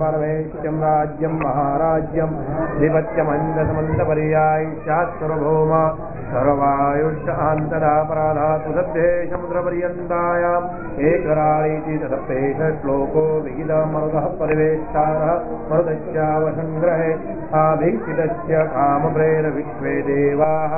परमेश्वरं राज्यं महाराज्यं दिवत्यमन्दसमन्तपर्याय शास्त्रभौम सर्वायुष्यान्तरापराधातु सद्ये समुद्रपर्यन्तायाम् एकराळीति तदप्येष श्लोको विहितमरुतः परिवेष्टारः मरुतश्चावसङ्ग्रहे आभीक्षितस्य कामप्रेरविश्वे देवाः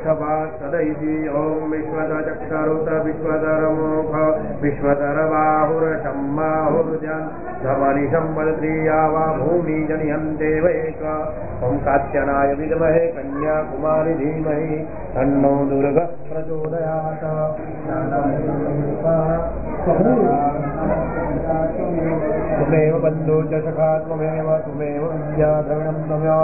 सदैति ओम विश्वतचक्षरुत विश्वतरमुख विश्वतरबाहुरशम्माहुर्जन् धमनिशं वदत्रिया वा भूमि जनियन्तेवैक ओं कात्यायनाय विद्महे कन्याकुमारी धीमहि तन्नो दुर्गा प्रचोदयात् त्वमेव बन्धु च सखा त्वमेव विद्याधरणं त्वमेव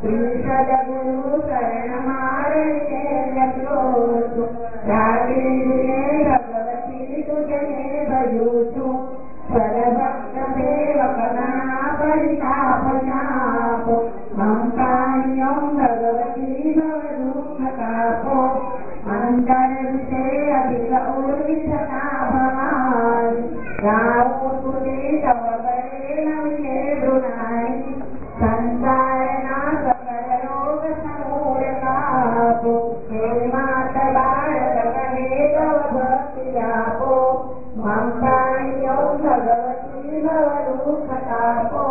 સદગુરુ શરણ મારે જગલો છું ભગવતી તુજને ભજું છું સર્વભક્ત સેવકના પરિતાપ નાપો મંકાણ્યમ ભગવતી ભવ દુઃખ તાપો અંતર વિશે અધિક ઉર્વિષતા ભવાન રાવો તુજે તવ કરે નવિને દૃઢાની સંસારના સકલ રોગ સમૂળ કાપો હે માત બાળક કહે તવ ભક્તિ આપો મંકાણ્યો ભગવતી ભવ દુઃખ તાપો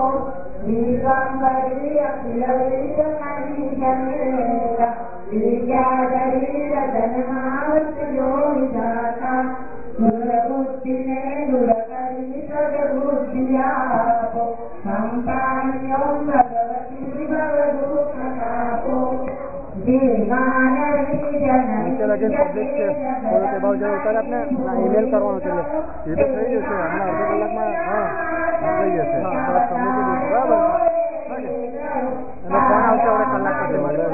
દિગંબરી અખિલ વિશ્વ કંઠ વિદ્યાધરી રતનમાવત્યો વિધાતા દુર્બુદ્ધિને દૂર કરી સદબુદ્ધિ આપો સંપાણ્યો ભગવતી ભવ દુઃખ તાપો નીચે લગીને પબ્લિક છે થોડો તે બાજુ જવું ત્યારે આપણે ઈમેલ કરવાનો છે એ તો થઈ જશે હમણાં અડધો કલાકમાં થઈ જશે બરાબર અને ફોન આવશે હવે કલાક પછી મારે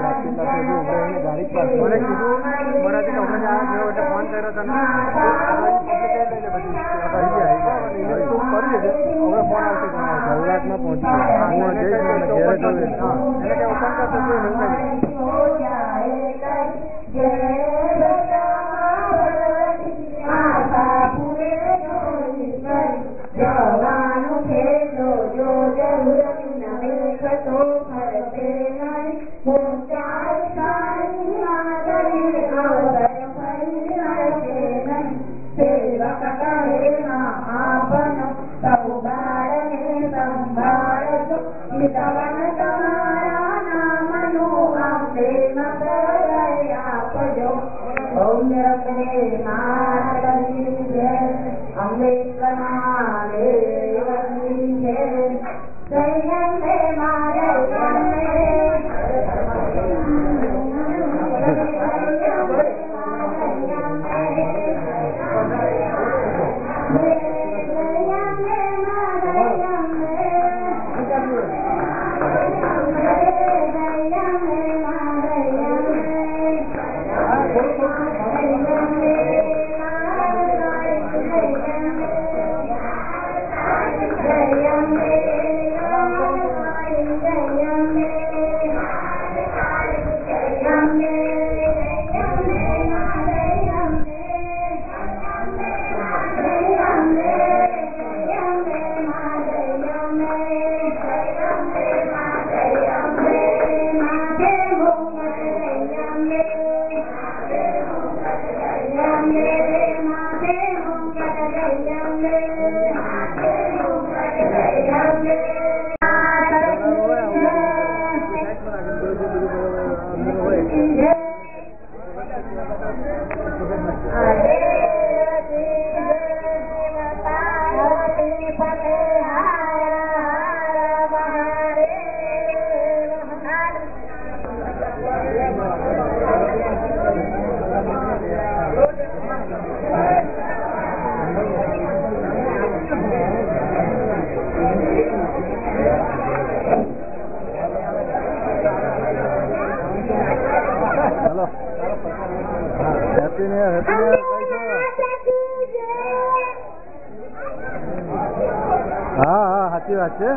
ગાડી પાસે મને કીધું મારાથી તમને આ ગયો એટલે ફોન કર્યો તને ઈમેલ તો કરી દેજે હવે ફોન આવશે કલાકમાં પહોંચી હું જઈશ ઘેરે જોયું એને કંઈ ઓપન કરતો જવાનું ખેલો જો જરૂર નમેખતો ફરતે નહીં પહોંચાય સારી માતરી અવસર ફરી હશે નહીં સેવક કહેમાં આપનો સૌ બાળને સંભાળજો હિતવન તમારા નામનું અમને મકરય આપજો સૌમ્ય પ્રેમા કરી છે અંબેડકરના દેવની છે સંયમે મારે સાચી વાત છે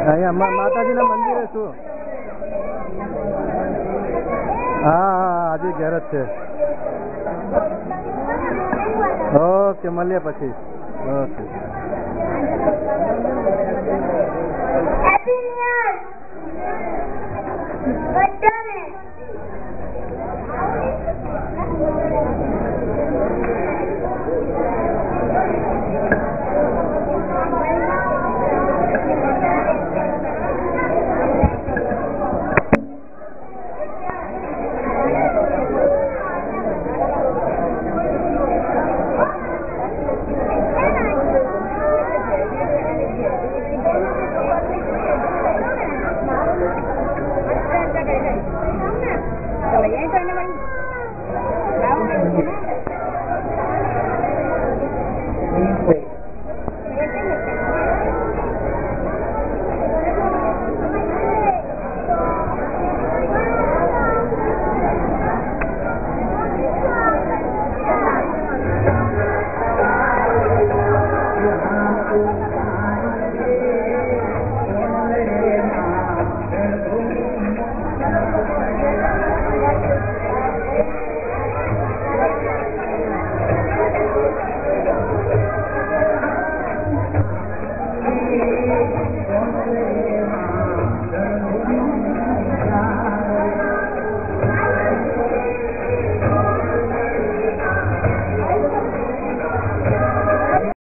અહીંયા માતાજીના મંદિરે છું હા આજે ઘેર જ છે ઓકે મળીએ પછી ઓકે Thank you.